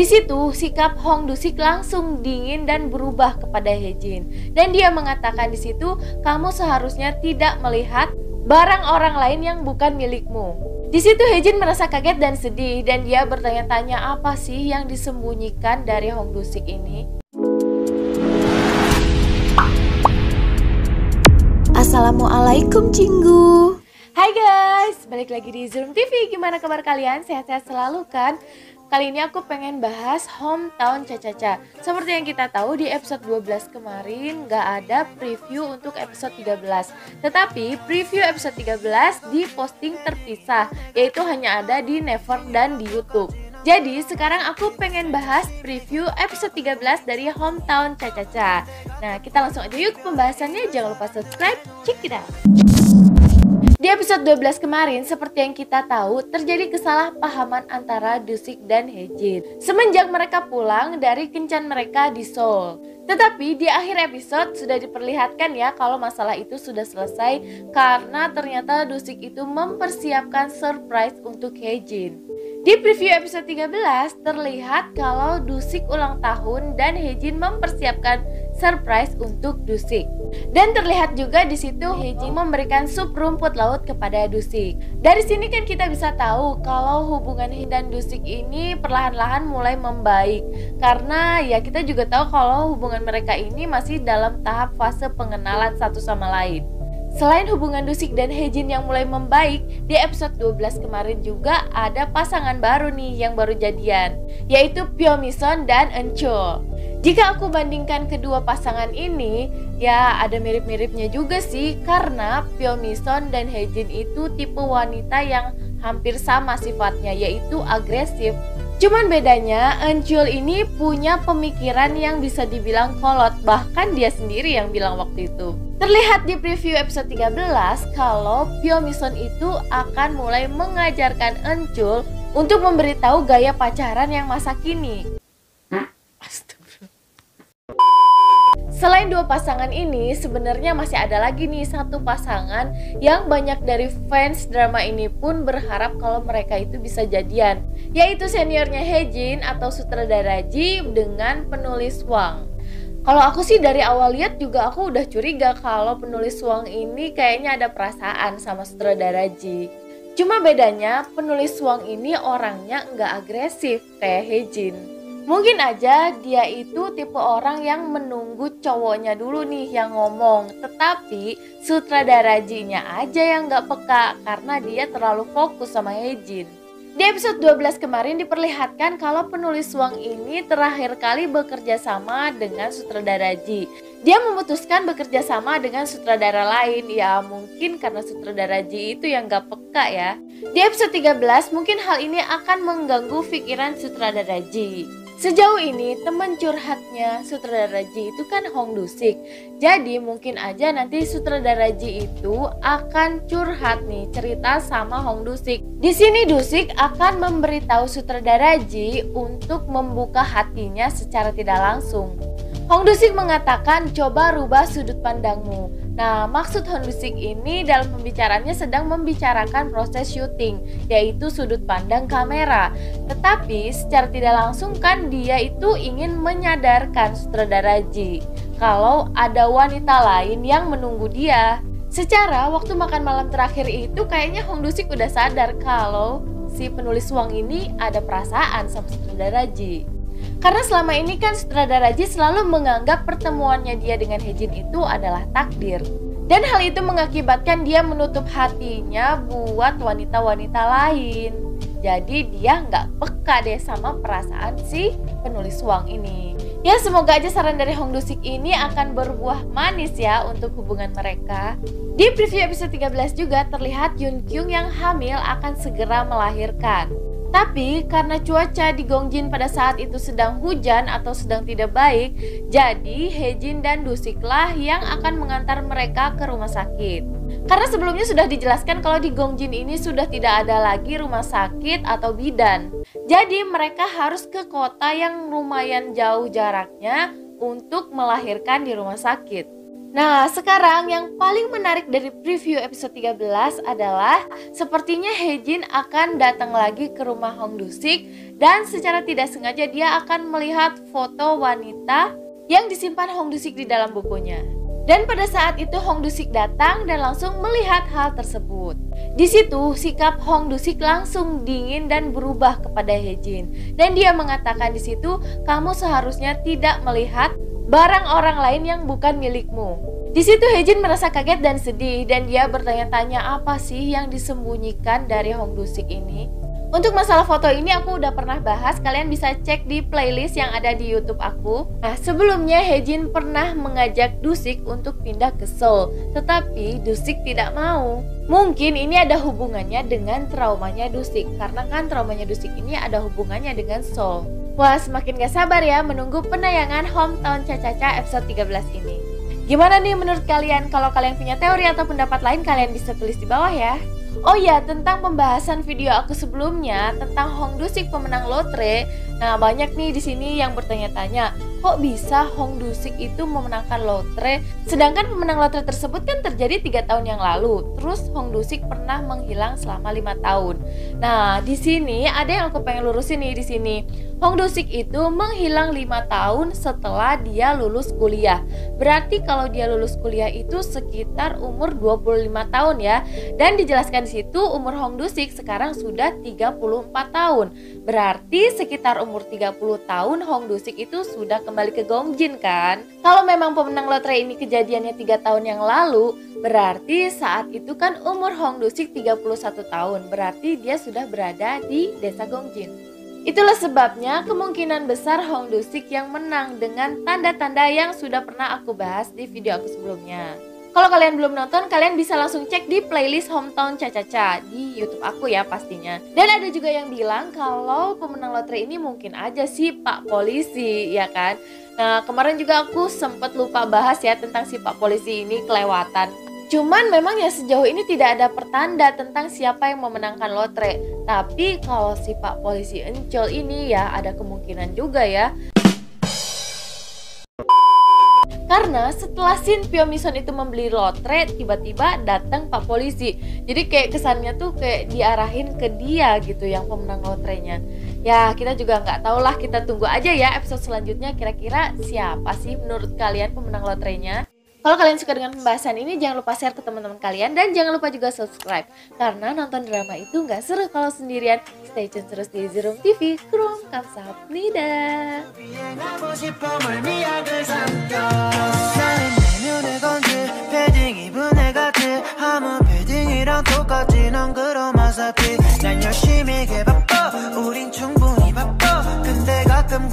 Di situ, sikap Hong Dusik langsung dingin dan berubah kepada Hejin. Dan dia mengatakan di situ, kamu seharusnya tidak melihat barang orang lain yang bukan milikmu. Di situ Hejin merasa kaget dan sedih dan dia bertanya-tanya apa sih yang disembunyikan dari Hong Dusik ini. Assalamualaikum Cinggu. Hai guys, balik lagi di Zoom TV. Gimana kabar kalian? Sehat-sehat selalu kan? Kali ini aku pengen bahas Hometown Cha-Cha-Cha. Seperti yang kita tahu di episode 12 kemarin gak ada preview untuk episode 13. Tetapi preview episode 13 diposting terpisah, yaitu hanya ada di Never dan di YouTube. Jadi sekarang aku pengen bahas preview episode 13 dari Hometown Cha-Cha-Cha. Nah kita langsung aja yuk ke pembahasannya. Jangan lupa subscribe, check it out. Di episode 12 kemarin, seperti yang kita tahu, terjadi kesalahpahaman antara Dusik dan Hejin semenjak mereka pulang dari kencan mereka di Seoul. Tetapi di akhir episode sudah diperlihatkan ya kalau masalah itu sudah selesai karena ternyata Dusik itu mempersiapkan surprise untuk Hejin. Di preview episode 13 terlihat kalau Dusik ulang tahun dan Hejin mempersiapkan surprise untuk Dusik. Dan terlihat juga di situ Hejin memberikan sup rumput laut kepada Dusik. Dari sini kan kita bisa tahu kalau hubungan Hejin dan Dusik ini perlahan-lahan mulai membaik. Karena ya kita juga tahu kalau hubungan mereka ini masih dalam tahap fase pengenalan satu sama lain. Selain hubungan Dusik dan Hejin yang mulai membaik, di episode 12 kemarin juga ada pasangan baru nih yang baru jadian, yaitu Pyo Mison dan Eunchul. Jika aku bandingkan kedua pasangan ini, ya ada mirip-miripnya juga sih, karena Pyo Mison dan Hejin itu tipe wanita yang hampir sama sifatnya, yaitu agresif. Cuman bedanya Eunchul ini punya pemikiran yang bisa dibilang kolot, bahkan dia sendiri yang bilang waktu itu. Terlihat di preview episode 13 kalau Pyo Mison itu akan mulai mengajarkan Eunchul untuk memberitahu gaya pacaran yang masa kini. Selain dua pasangan ini, sebenarnya masih ada lagi nih satu pasangan yang banyak dari fans drama ini pun berharap kalau mereka itu bisa jadian, yaitu seniornya Hejin atau sutradara Ji dengan penulis Wang. Kalau aku sih dari awal lihat juga aku udah curiga kalau penulis Wang ini kayaknya ada perasaan sama sutradara Ji. Cuma bedanya penulis Wang ini orangnya nggak agresif kayak Hejin. Mungkin aja dia itu tipe orang yang menunggu cowoknya dulu nih yang ngomong. Tetapi sutradara Ji-nya aja yang gak peka karena dia terlalu fokus sama Hejin. Di episode 12 kemarin diperlihatkan kalau penulis Wang ini terakhir kali bekerja sama dengan sutradara Ji. Dia memutuskan bekerja sama dengan sutradara lain. Ya mungkin karena sutradara Ji itu yang gak peka ya. Di episode 13 mungkin hal ini akan mengganggu pikiran sutradara Ji. Sejauh ini teman curhatnya sutradara Ji itu kan Hong Dusik. Jadi mungkin aja nanti sutradara Ji itu akan curhat nih cerita sama Hong Dusik. Di sini Dusik akan memberitahu sutradara Ji untuk membuka hatinya secara tidak langsung. Hong Dusik mengatakan coba rubah sudut pandangmu. Nah, maksud Hong Dusik ini dalam pembicaraannya sedang membicarakan proses syuting, yaitu sudut pandang kamera. Tetapi secara tidak langsung kan dia itu ingin menyadarkan sutradara Ji kalau ada wanita lain yang menunggu dia. Secara waktu makan malam terakhir itu kayaknya Hong Dusik udah sadar kalau si penulis Wang ini ada perasaan sama sutradara Ji. Karena selama ini kan sutradara Ji selalu menganggap pertemuannya dia dengan Hejin itu adalah takdir. Dan hal itu mengakibatkan dia menutup hatinya buat wanita-wanita lain. Jadi dia nggak peka deh sama perasaan si penulis Wang ini. Ya semoga aja saran dari Hong Dusik ini akan berbuah manis ya untuk hubungan mereka. Di preview episode 13 juga terlihat Yoon Kyung yang hamil akan segera melahirkan. Tapi karena cuaca di Gongjin pada saat itu sedang hujan atau sedang tidak baik, jadi Hejin dan Dusiklah yang akan mengantar mereka ke rumah sakit. Karena sebelumnya sudah dijelaskan kalau di Gongjin ini sudah tidak ada lagi rumah sakit atau bidan. Jadi mereka harus ke kota yang lumayan jauh jaraknya untuk melahirkan di rumah sakit. Nah, sekarang yang paling menarik dari preview episode 13 adalah sepertinya Haejin akan datang lagi ke rumah Hong Do-sik dan secara tidak sengaja dia akan melihat foto wanita yang disimpan Hong Do-sik di dalam bukunya. Dan pada saat itu Hong Do-sik datang dan langsung melihat hal tersebut. Di situ sikap Hong Do-sik langsung dingin dan berubah kepada Haejin. Dan dia mengatakan di situ, kamu seharusnya tidak melihat barang orang lain yang bukan milikmu. Di situ Haejin merasa kaget dan sedih dan dia bertanya-tanya apa sih yang disembunyikan dari Hong Do-sik ini. Untuk masalah foto ini aku udah pernah bahas, kalian bisa cek di playlist yang ada di YouTube aku. Nah, sebelumnya Haejin pernah mengajak Do-sik untuk pindah ke Seoul, tetapi Do-sik tidak mau. Mungkin ini ada hubungannya dengan traumanya Do-sik, karena kan traumanya Do-sik ini ada hubungannya dengan Seoul. Wah, semakin gak sabar ya menunggu penayangan Hometown Cha-Cha-Cha episode 13 ini. Gimana nih menurut kalian? Kalau kalian punya teori atau pendapat lain, kalian bisa tulis di bawah ya. Oh ya, tentang pembahasan video aku sebelumnya tentang Hong Do-sik pemenang lotre. Nah, banyak nih di sini yang bertanya-tanya, kok bisa Hong Do-sik itu memenangkan lotre, sedangkan pemenang lotre tersebut kan terjadi 3 tahun yang lalu. Terus Hong Do-sik pernah menghilang selama 5 tahun. Nah, di sini ada yang aku pengen lurusin nih di sini. Hong Do-sik itu menghilang 5 tahun setelah dia lulus kuliah. Berarti kalau dia lulus kuliah itu sekitar umur 25 tahun ya. Dan dijelaskan di situ umur Hong Do-sik sekarang sudah 34 tahun. Berarti sekitar umur 30 tahun Hong Do-sik itu sudah kembali ke Gongjin kan. Kalau memang pemenang lotre ini kejadiannya 3 tahun yang lalu, berarti saat itu kan umur Hong Do-sik 31 tahun. Berarti dia sudah berada di desa Gongjin. Itulah sebabnya kemungkinan besar Hong Do-sik yang menang dengan tanda-tanda yang sudah pernah aku bahas di video aku sebelumnya. Kalau kalian belum nonton, kalian bisa langsung cek di playlist Hometown Cha-Cha-Cha di YouTube aku ya pastinya. Dan ada juga yang bilang kalau pemenang lotre ini mungkin aja sih Pak Polisi, ya kan? Nah, kemarin juga aku sempat lupa bahas ya tentang si Pak Polisi ini kelewatan. Cuman memang ya sejauh ini tidak ada pertanda tentang siapa yang memenangkan lotre. Tapi kalau si Pak Polisi Encol ini ya ada kemungkinan juga ya. Karena setelah Shin Pyo Mison itu membeli lotre, tiba-tiba datang Pak Polisi. Jadi kayak kesannya tuh kayak diarahin ke dia gitu yang pemenang lotrenya. Ya kita juga nggak tahu lah, kita tunggu aja ya episode selanjutnya kira-kira siapa sih menurut kalian pemenang lotrenya. Kalau kalian suka dengan pembahasan ini, jangan lupa share ke teman-teman kalian dan jangan lupa juga subscribe. Karena nonton drama itu nggak seru kalau sendirian. Stay tune terus di Zerum TV. Krom 감사합니다. 난 열심히 개 바빠 우린 충분히 바빠 근데 가끔